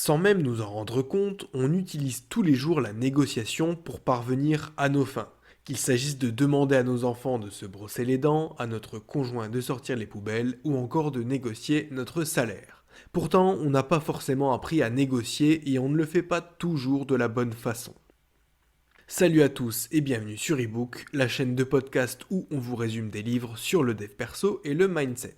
Sans même nous en rendre compte, on utilise tous les jours la négociation pour parvenir à nos fins. Qu'il s'agisse de demander à nos enfants de se brosser les dents, à notre conjoint de sortir les poubelles ou encore de négocier notre salaire. Pourtant, on n'a pas forcément appris à négocier et on ne le fait pas toujours de la bonne façon. Salut à tous et bienvenue sur eBook, la chaîne de podcast où on vous résume des livres sur le dev perso et le mindset.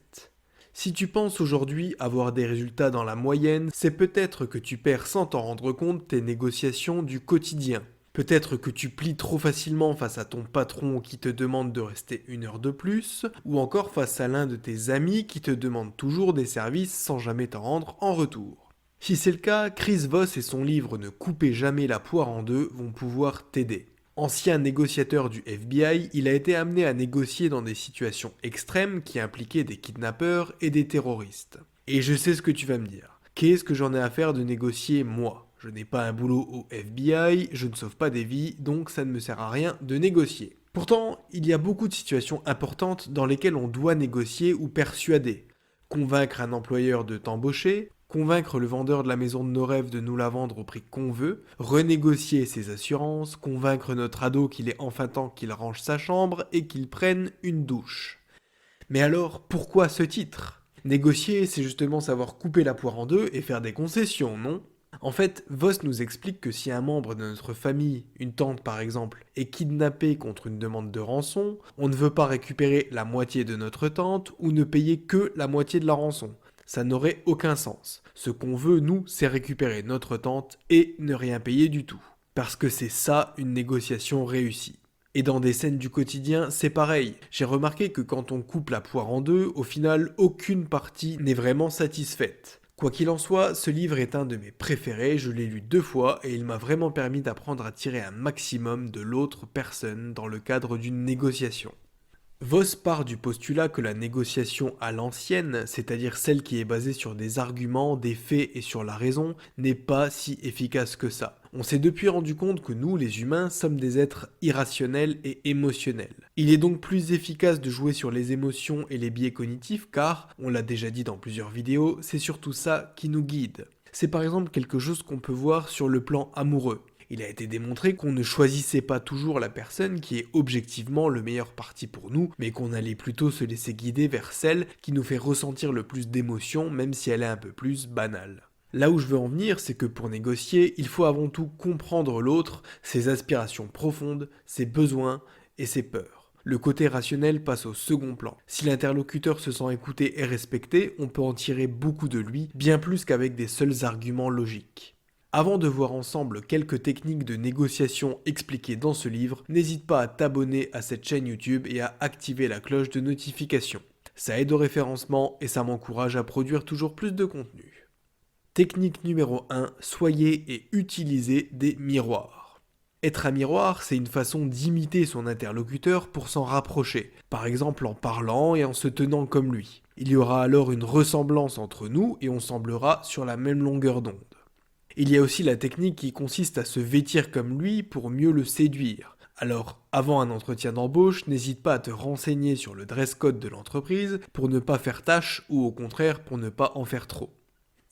Si tu penses aujourd'hui avoir des résultats dans la moyenne, c'est peut-être que tu perds sans t'en rendre compte tes négociations du quotidien. Peut-être que tu plies trop facilement face à ton patron qui te demande de rester une heure de plus, ou encore face à l'un de tes amis qui te demande toujours des services sans jamais t'en rendre en retour. Si c'est le cas, Chris Voss et son livre Ne coupez jamais la poire en deux vont pouvoir t'aider. Ancien négociateur du FBI, il a été amené à négocier dans des situations extrêmes qui impliquaient des kidnappeurs et des terroristes. Et je sais ce que tu vas me dire. Qu'est-ce que j'en ai à faire de négocier moi ? Je n'ai pas un boulot au FBI, je ne sauve pas des vies, donc ça ne me sert à rien de négocier. Pourtant, il y a beaucoup de situations importantes dans lesquelles on doit négocier ou persuader. Convaincre un employeur de t'embaucher, convaincre le vendeur de la maison de nos rêves de nous la vendre au prix qu'on veut, renégocier ses assurances, convaincre notre ado qu'il est enfin temps qu'il range sa chambre et qu'il prenne une douche. Mais alors, pourquoi ce titre ? Négocier, c'est justement savoir couper la poire en deux et faire des concessions, non ? En fait, Voss nous explique que si un membre de notre famille, une tante par exemple, est kidnappé contre une demande de rançon, on ne veut pas récupérer la moitié de notre tante ou ne payer que la moitié de la rançon. Ça n'aurait aucun sens. Ce qu'on veut, nous, c'est récupérer notre tante et ne rien payer du tout. Parce que c'est ça une négociation réussie. Et dans des scènes du quotidien, c'est pareil. J'ai remarqué que quand on coupe la poire en deux, au final, aucune partie n'est vraiment satisfaite. Quoi qu'il en soit, ce livre est un de mes préférés, je l'ai lu 2 fois et il m'a vraiment permis d'apprendre à tirer un maximum de l'autre personne dans le cadre d'une négociation. Voss part du postulat que la négociation à l'ancienne, c'est-à-dire celle qui est basée sur des arguments, des faits et sur la raison, n'est pas si efficace que ça. On s'est depuis rendu compte que nous, les humains, sommes des êtres irrationnels et émotionnels. Il est donc plus efficace de jouer sur les émotions et les biais cognitifs car, on l'a déjà dit dans plusieurs vidéos, c'est surtout ça qui nous guide. C'est par exemple quelque chose qu'on peut voir sur le plan amoureux. Il a été démontré qu'on ne choisissait pas toujours la personne qui est objectivement le meilleur parti pour nous, mais qu'on allait plutôt se laisser guider vers celle qui nous fait ressentir le plus d'émotions, même si elle est un peu plus banale. Là où je veux en venir, c'est que pour négocier, il faut avant tout comprendre l'autre, ses aspirations profondes, ses besoins et ses peurs. Le côté rationnel passe au second plan. Si l'interlocuteur se sent écouté et respecté, on peut en tirer beaucoup de lui, bien plus qu'avec des seuls arguments logiques. Avant de voir ensemble quelques techniques de négociation expliquées dans ce livre, n'hésite pas à t'abonner à cette chaîne YouTube et à activer la cloche de notification. Ça aide au référencement et ça m'encourage à produire toujours plus de contenu. Technique numéro 1, soyez et utilisez des miroirs. Être un miroir, c'est une façon d'imiter son interlocuteur pour s'en rapprocher, par exemple en parlant et en se tenant comme lui. Il y aura alors une ressemblance entre nous et on semblera sur la même longueur d'onde. Il y a aussi la technique qui consiste à se vêtir comme lui pour mieux le séduire. Alors, avant un entretien d'embauche, n'hésite pas à te renseigner sur le dress code de l'entreprise pour ne pas faire tâche ou au contraire pour ne pas en faire trop.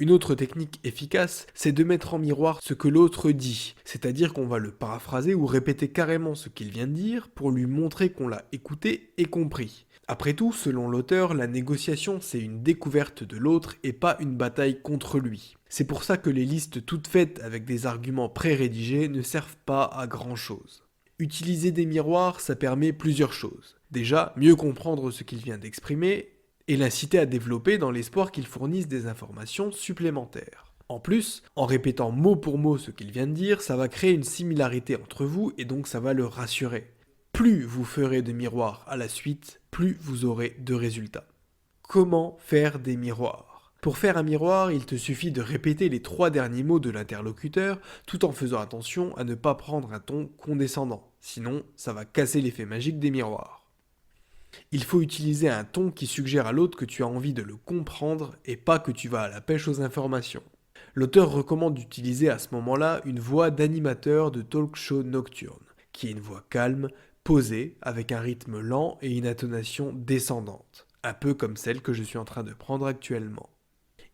Une autre technique efficace, c'est de mettre en miroir ce que l'autre dit, c'est-à-dire qu'on va le paraphraser ou répéter carrément ce qu'il vient de dire pour lui montrer qu'on l'a écouté et compris. Après tout, selon l'auteur, la négociation c'est une découverte de l'autre et pas une bataille contre lui. C'est pour ça que les listes toutes faites avec des arguments pré-rédigés ne servent pas à grand chose. Utiliser des miroirs, ça permet plusieurs choses. Déjà, mieux comprendre ce qu'il vient d'exprimer et l'inciter à développer dans l'espoir qu'il fournisse des informations supplémentaires. En plus, en répétant mot pour mot ce qu'il vient de dire, ça va créer une similarité entre vous et donc ça va le rassurer. Plus vous ferez de miroirs à la suite, plus vous aurez de résultats. Comment faire des miroirs ? Pour faire un miroir, il te suffit de répéter les 3 derniers mots de l'interlocuteur tout en faisant attention à ne pas prendre un ton condescendant. Sinon, ça va casser l'effet magique des miroirs. Il faut utiliser un ton qui suggère à l'autre que tu as envie de le comprendre et pas que tu vas à la pêche aux informations. L'auteur recommande d'utiliser à ce moment-là une voix d'animateur de talk show nocturne, qui est une voix calme, posée, avec un rythme lent et une intonation descendante, un peu comme celle que je suis en train de prendre actuellement.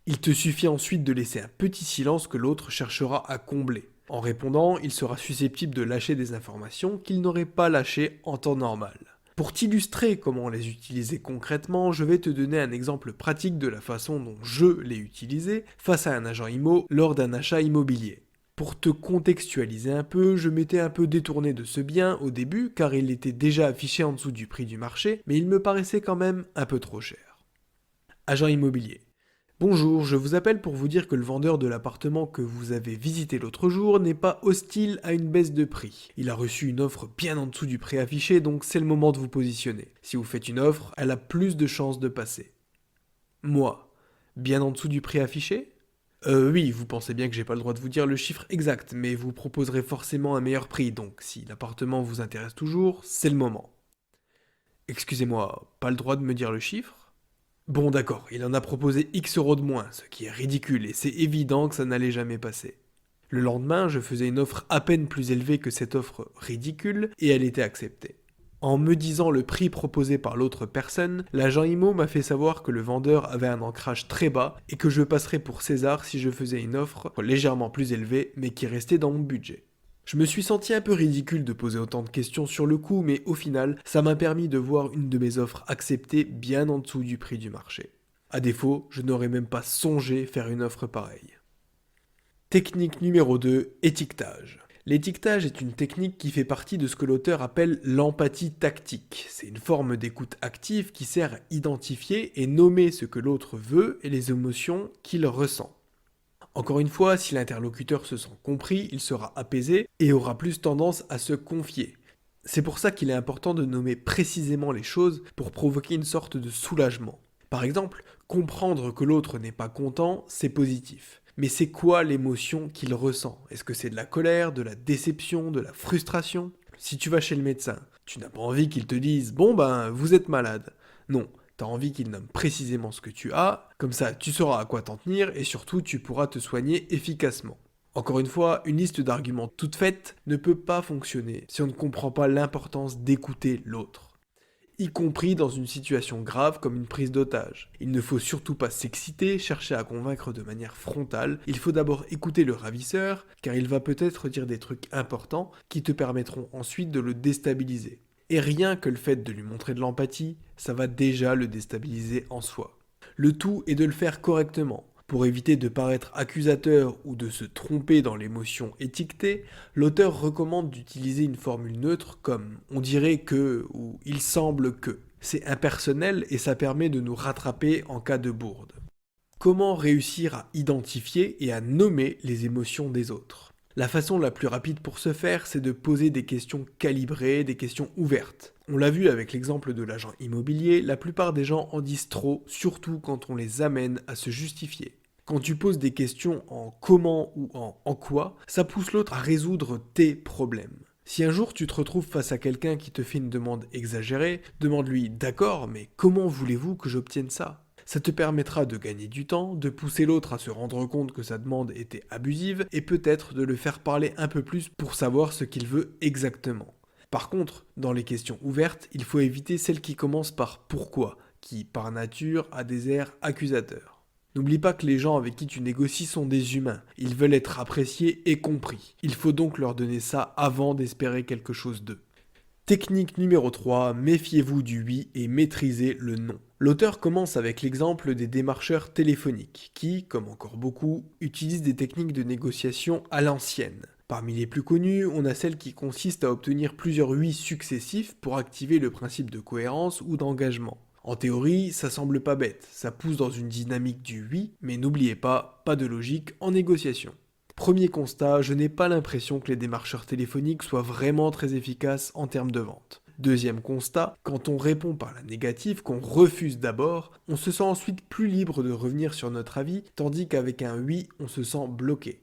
Il te suffit ensuite de laisser un petit silence que l'autre cherchera à combler. En répondant, il sera susceptible de lâcher des informations qu'il n'aurait pas lâchées en temps normal. Pour t'illustrer comment les utiliser concrètement, je vais te donner un exemple pratique de la façon dont je l'ai utilisé face à un agent IMO lors d'un achat immobilier. Pour te contextualiser un peu, je m'étais un peu détourné de ce bien au début car il était déjà affiché en dessous du prix du marché, mais il me paraissait quand même un peu trop cher. Agent immobilier. Bonjour, je vous appelle pour vous dire que le vendeur de l'appartement que vous avez visité l'autre jour n'est pas hostile à une baisse de prix. Il a reçu une offre bien en dessous du prix affiché, donc c'est le moment de vous positionner. Si vous faites une offre, elle a plus de chances de passer. Moi, bien en dessous du prix affiché ? Oui, vous pensez bien que j'ai pas le droit de vous dire le chiffre exact, mais vous proposerez forcément un meilleur prix, donc si l'appartement vous intéresse toujours, c'est le moment. Excusez-moi, pas le droit de me dire le chiffre ? Bon d'accord, il en a proposé X euros de moins, ce qui est ridicule, et c'est évident que ça n'allait jamais passer. Le lendemain, je faisais une offre à peine plus élevée que cette offre ridicule, et elle était acceptée. En me disant le prix proposé par l'autre personne, l'agent IMO m'a fait savoir que le vendeur avait un ancrage très bas et que je passerais pour César si je faisais une offre légèrement plus élevée mais qui restait dans mon budget. Je me suis senti un peu ridicule de poser autant de questions sur le coup, mais au final, ça m'a permis de voir une de mes offres acceptée bien en dessous du prix du marché. À défaut, je n'aurais même pas songé faire une offre pareille. Technique numéro 2, étiquetage. L'étiquetage est une technique qui fait partie de ce que l'auteur appelle l'empathie tactique. C'est une forme d'écoute active qui sert à identifier et nommer ce que l'autre veut et les émotions qu'il ressent. Encore une fois, si l'interlocuteur se sent compris, il sera apaisé et aura plus tendance à se confier. C'est pour ça qu'il est important de nommer précisément les choses pour provoquer une sorte de soulagement. Par exemple, comprendre que l'autre n'est pas content, c'est positif. Mais c'est quoi l'émotion qu'il ressent? Est-ce que c'est de la colère, de la déception, de la frustration? Si tu vas chez le médecin, tu n'as pas envie qu'il te dise « Bon ben, vous êtes malade ». Non, t'as envie qu'il nomme précisément ce que tu as, comme ça tu sauras à quoi t'en tenir et surtout tu pourras te soigner efficacement. Encore une fois, une liste d'arguments toute faite ne peut pas fonctionner si on ne comprend pas l'importance d'écouter l'autre, y compris dans une situation grave comme une prise d'otage. Il ne faut surtout pas s'exciter, chercher à convaincre de manière frontale, il faut d'abord écouter le ravisseur, car il va peut-être dire des trucs importants qui te permettront ensuite de le déstabiliser. Et rien que le fait de lui montrer de l'empathie, ça va déjà le déstabiliser en soi. Le tout est de le faire correctement. Pour éviter de paraître accusateur ou de se tromper dans l'émotion étiquetée, l'auteur recommande d'utiliser une formule neutre comme « on dirait que » ou « il semble que ». C'est impersonnel et ça permet de nous rattraper en cas de bourde. Comment réussir à identifier et à nommer les émotions des autres ? La façon la plus rapide pour ce faire, c'est de poser des questions calibrées, des questions ouvertes. On l'a vu avec l'exemple de l'agent immobilier, la plupart des gens en disent trop, surtout quand on les amène à se justifier. Quand tu poses des questions en comment ou en quoi, ça pousse l'autre à résoudre tes problèmes. Si un jour tu te retrouves face à quelqu'un qui te fait une demande exagérée, demande-lui « D'accord, mais comment voulez-vous que j'obtienne ça ?» Ça te permettra de gagner du temps, de pousser l'autre à se rendre compte que sa demande était abusive et peut-être de le faire parler un peu plus pour savoir ce qu'il veut exactement. Par contre, dans les questions ouvertes, il faut éviter celles qui commencent par « pourquoi », qui par nature a des airs accusateurs. N'oublie pas que les gens avec qui tu négocies sont des humains, ils veulent être appréciés et compris. Il faut donc leur donner ça avant d'espérer quelque chose d'eux. Technique numéro 3, méfiez-vous du oui et maîtrisez le non. L'auteur commence avec l'exemple des démarcheurs téléphoniques qui, comme encore beaucoup, utilisent des techniques de négociation à l'ancienne. Parmi les plus connues, on a celle qui consiste à obtenir plusieurs oui successifs pour activer le principe de cohérence ou d'engagement. En théorie, ça semble pas bête, ça pousse dans une dynamique du oui, mais n'oubliez pas de logique en négociation. Premier constat, je n'ai pas l'impression que les démarcheurs téléphoniques soient vraiment très efficaces en termes de vente. Deuxième constat, quand on répond par la négative, qu'on refuse d'abord, on se sent ensuite plus libre de revenir sur notre avis, tandis qu'avec un oui, on se sent bloqué.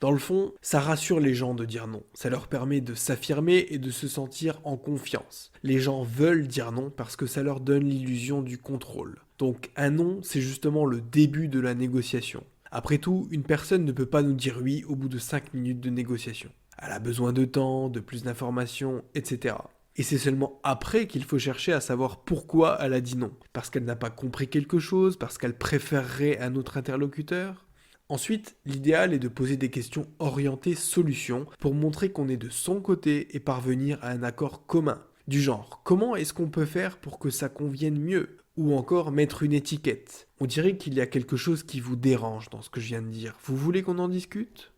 Dans le fond, ça rassure les gens de dire non, ça leur permet de s'affirmer et de se sentir en confiance. Les gens veulent dire non parce que ça leur donne l'illusion du contrôle. Donc un non, c'est justement le début de la négociation. Après tout, une personne ne peut pas nous dire oui au bout de 5 minutes de négociation. Elle a besoin de temps, de plus d'informations, etc. Et c'est seulement après qu'il faut chercher à savoir pourquoi elle a dit non. Parce qu'elle n'a pas compris quelque chose, parce qu'elle préférerait un autre interlocuteur. Ensuite, l'idéal est de poser des questions orientées solution pour montrer qu'on est de son côté et parvenir à un accord commun. Du genre, comment est-ce qu'on peut faire pour que ça convienne mieux? Ou encore mettre une étiquette. On dirait qu'il y a quelque chose qui vous dérange dans ce que je viens de dire. Vous voulez qu'on en discute?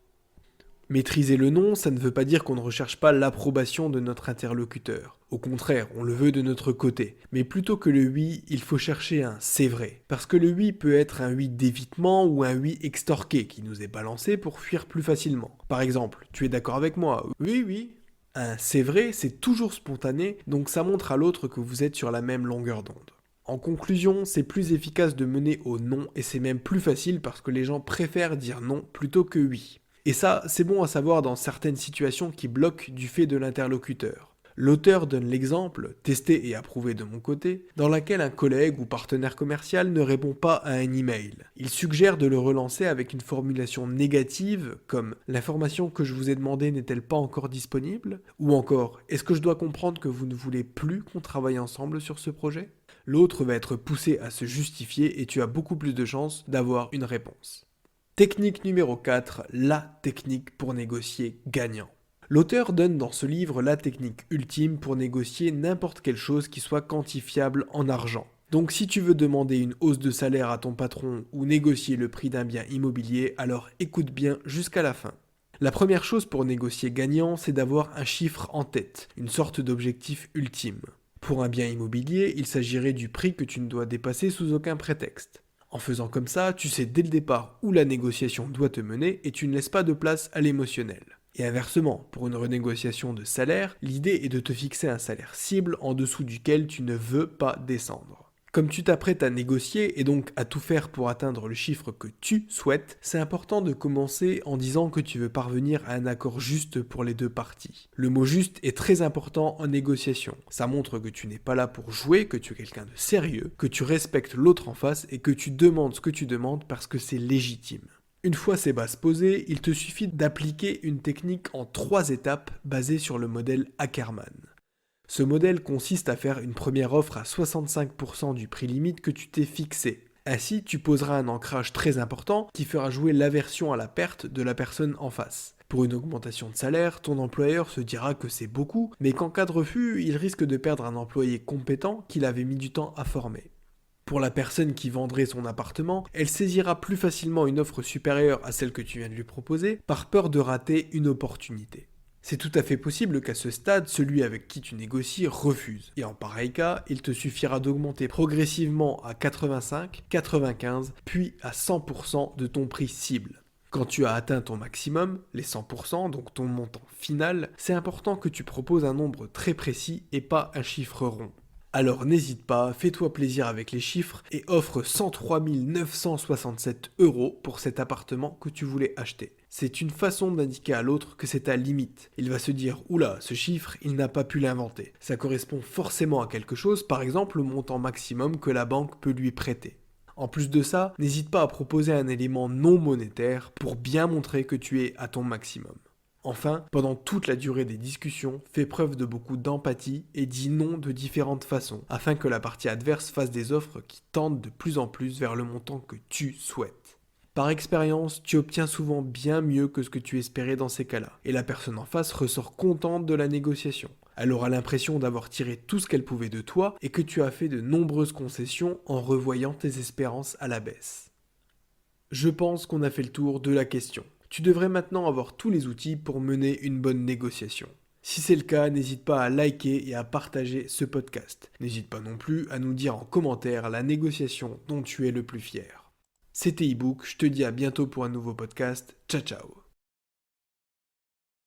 Maîtriser le non, ça ne veut pas dire qu'on ne recherche pas l'approbation de notre interlocuteur. Au contraire, on le veut de notre côté. Mais plutôt que le oui, il faut chercher un c'est vrai. Parce que le oui peut être un oui d'évitement ou un oui extorqué qui nous est balancé pour fuir plus facilement. Par exemple, tu es d'accord avec moi? Oui, oui. Un c'est vrai, c'est toujours spontané, donc ça montre à l'autre que vous êtes sur la même longueur d'onde. En conclusion, c'est plus efficace de mener au non et c'est même plus facile parce que les gens préfèrent dire non plutôt que oui. Et ça, c'est bon à savoir dans certaines situations qui bloquent du fait de l'interlocuteur. L'auteur donne l'exemple, testé et approuvé de mon côté, dans laquelle un collègue ou partenaire commercial ne répond pas à un email. Il suggère de le relancer avec une formulation négative comme l'information que je vous ai demandée n'est-elle pas encore disponible? Ou encore, est-ce que je dois comprendre que vous ne voulez plus qu'on travaille ensemble sur ce projet? L'autre va être poussé à se justifier et tu as beaucoup plus de chances d'avoir une réponse. Technique numéro 4, la technique pour négocier gagnant. L'auteur donne dans ce livre la technique ultime pour négocier n'importe quelle chose qui soit quantifiable en argent. Donc si tu veux demander une hausse de salaire à ton patron ou négocier le prix d'un bien immobilier, alors écoute bien jusqu'à la fin. La première chose pour négocier gagnant, c'est d'avoir un chiffre en tête, une sorte d'objectif ultime. Pour un bien immobilier, il s'agirait du prix que tu ne dois dépasser sous aucun prétexte. En faisant comme ça, tu sais dès le départ où la négociation doit te mener et tu ne laisses pas de place à l'émotionnel. Et inversement, pour une renégociation de salaire, l'idée est de te fixer un salaire cible en dessous duquel tu ne veux pas descendre. Comme tu t'apprêtes à négocier et donc à tout faire pour atteindre le chiffre que tu souhaites, c'est important de commencer en disant que tu veux parvenir à un accord juste pour les deux parties. Le mot juste est très important en négociation. Ça montre que tu n'es pas là pour jouer, que tu es quelqu'un de sérieux, que tu respectes l'autre en face et que tu demandes ce que tu demandes parce que c'est légitime. Une fois ces bases posées, il te suffit d'appliquer une technique en 3 étapes basée sur le modèle Ackermann. Ce modèle consiste à faire une première offre à 65% du prix limite que tu t'es fixé. Ainsi, tu poseras un ancrage très important qui fera jouer l'aversion à la perte de la personne en face. Pour une augmentation de salaire, ton employeur se dira que c'est beaucoup, mais qu'en cas de refus, il risque de perdre un employé compétent qu'il avait mis du temps à former. Pour la personne qui vendrait son appartement, elle saisira plus facilement une offre supérieure à celle que tu viens de lui proposer par peur de rater une opportunité. C'est tout à fait possible qu'à ce stade, celui avec qui tu négocies refuse. Et en pareil cas, il te suffira d'augmenter progressivement à 85, 95, puis à 100% de ton prix cible. Quand tu as atteint ton maximum, les 100%, donc ton montant final, c'est important que tu proposes un nombre très précis et pas un chiffre rond. Alors n'hésite pas, fais-toi plaisir avec les chiffres et offre 103 967 € pour cet appartement que tu voulais acheter. C'est une façon d'indiquer à l'autre que c'est ta limite. Il va se dire « Oula, ce chiffre, il n'a pas pu l'inventer ». Ça correspond forcément à quelque chose, par exemple le montant maximum que la banque peut lui prêter. En plus de ça, n'hésite pas à proposer un élément non monétaire pour bien montrer que tu es à ton maximum. Enfin, pendant toute la durée des discussions, fais preuve de beaucoup d'empathie et dis non de différentes façons, afin que la partie adverse fasse des offres qui tendent de plus en plus vers le montant que tu souhaites. Par expérience, tu obtiens souvent bien mieux que ce que tu espérais dans ces cas-là, et la personne en face ressort contente de la négociation. Elle aura l'impression d'avoir tiré tout ce qu'elle pouvait de toi et que tu as fait de nombreuses concessions en revoyant tes espérances à la baisse. Je pense qu'on a fait le tour de la question. Tu devrais maintenant avoir tous les outils pour mener une bonne négociation. Si c'est le cas, n'hésite pas à liker et à partager ce podcast. N'hésite pas non plus à nous dire en commentaire la négociation dont tu es le plus fier. C'était ebook, je te dis à bientôt pour un nouveau podcast. Ciao ciao.